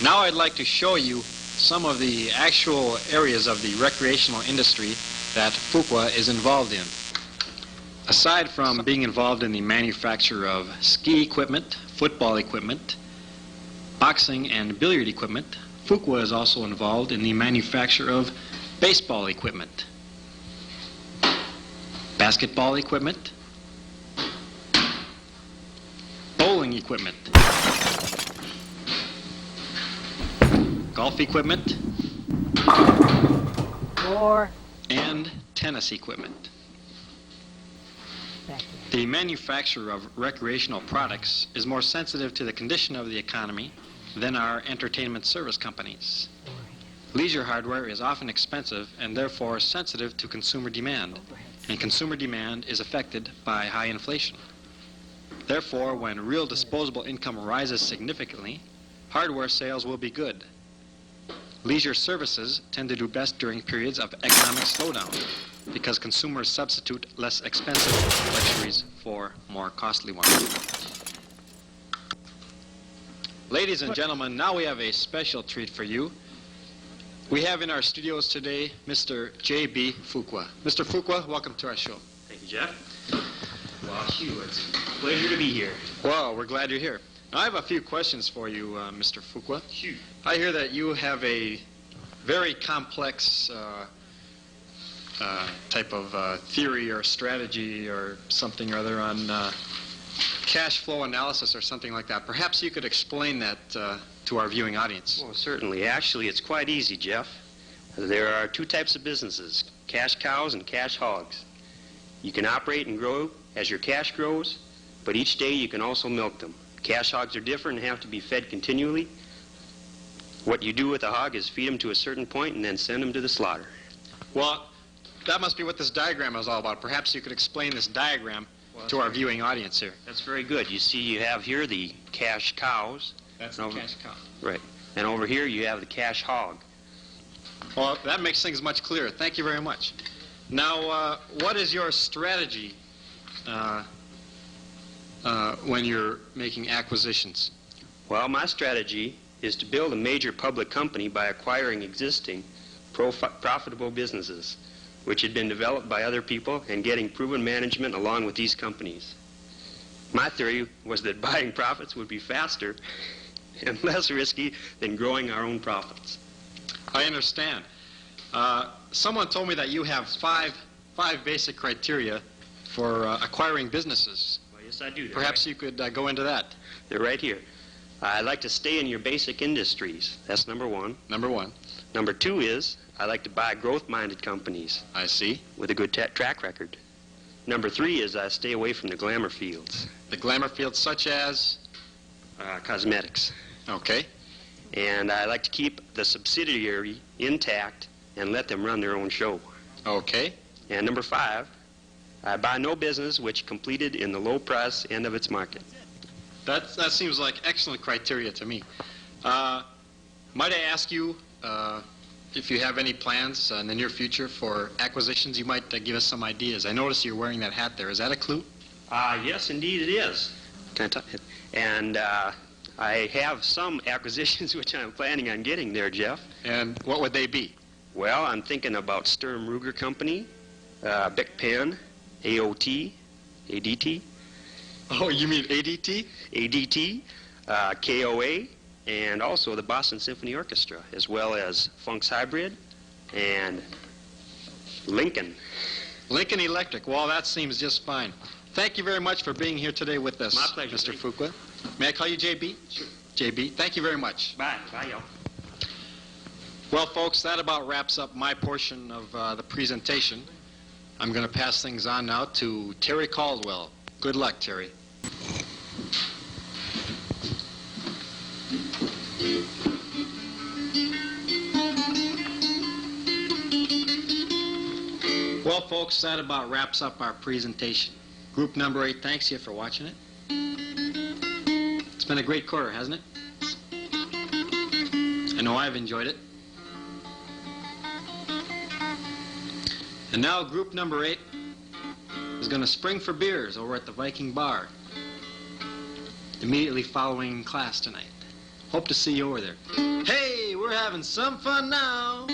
Now I'd like to show you some of the actual areas of the recreational industry that Fuqua is involved in. Aside from being involved in the manufacture of ski equipment, football equipment, boxing and billiard equipment, Fuqua is also involved in the manufacture of baseball equipment, basketball equipment, bowling equipment, golf equipment, and tennis equipment. The manufacture of recreational products is more sensitive to the condition of the economy than are entertainment service companies. Leisure hardware is often expensive and therefore sensitive to consumer demand, and consumer demand is affected by high inflation. Therefore, when real disposable income rises significantly, hardware sales will be good. Leisure services tend to do best during periods of economic slowdown because consumers substitute less expensive luxuries for more costly ones. Ladies and gentlemen, now we have a special treat for you. We have in our studios today Mr. J.B. Fuqua. Mr. Fuqua, welcome to our show. Thank you, Jeff. Well, Hugh, it's a pleasure to be here. Well, we're glad you're here. Now, I have a few questions for you, Mr. Fuqua. Shoot. I hear that you have a very complex type of theory or strategy or something or other on cash flow analysis or something like that. Perhaps you could explain that to our viewing audience. Well, certainly. Actually, it's quite easy, Jeff. There are two types of businesses, cash cows and cash hogs. You can operate and grow as your cash grows, but each day you can also milk them. Cash hogs are different and have to be fed continually. What you do with a hog is feed them to a certain point and then send them to the slaughter. Well, that must be what this diagram is all about. Perhaps you could explain this diagram to our viewing audience here. That's very good. You see, you have here the cash cows. That's the cash cow. Right. And over here you have the cash hog. Well, that makes things much clearer. Thank you very much. Now, what is your strategy when you're making acquisitions? Well, my strategy is to build a major public company by acquiring existing profitable businesses, which had been developed by other people, and getting proven management along with these companies. My theory was that buying profits would be faster and less risky than growing our own profits. I understand. Someone told me that you have five basic criteria for acquiring businesses. Well, yes, I do. Perhaps you could go into that. They're right here. I like to stay in your basic industries. That's number one. Number one. Number two is I like to buy growth-minded companies. I see. With a good track record. Number three is I stay away from the glamour fields. The glamour fields such as? Cosmetics. Okay. And I like to keep the subsidiary intact and let them run their own show. Okay. And number five, I buy no business which completed in the low price end of its market. That seems like excellent criteria to me. Might I ask you if you have any plans in the near future for acquisitions? You might give us some ideas. I notice you're wearing that hat there. Is that a clue? Yes, indeed it is. And I have some acquisitions which I'm planning on getting there, Jeff. And what would they be? Well, I'm thinking about Sturm Ruger Company, Bic Pen, AOT, ADT. Oh, you mean ADT? ADT, KOA, and also the Boston Symphony Orchestra, as well as Funk's Hybrid and Lincoln. Lincoln Electric. Well, that seems just fine. Thank you very much for being here today with us, My pleasure, Mr. Fuqua. May I call you JB? Sure. JB, thank you very much. Bye. Bye, y'all. Well, folks, that about wraps up my portion of the presentation. I'm going to pass things on now to Terry Caldwell. Good luck, Terry. Well, folks, that about wraps up our presentation. Group number 8 thanks you for watching it. It's been a great quarter, hasn't it? I know I've enjoyed it. And now group number 8 is going to spring for beers over at the Viking Bar immediately following class tonight. Hope to see you over there. Hey, we're having some fun now.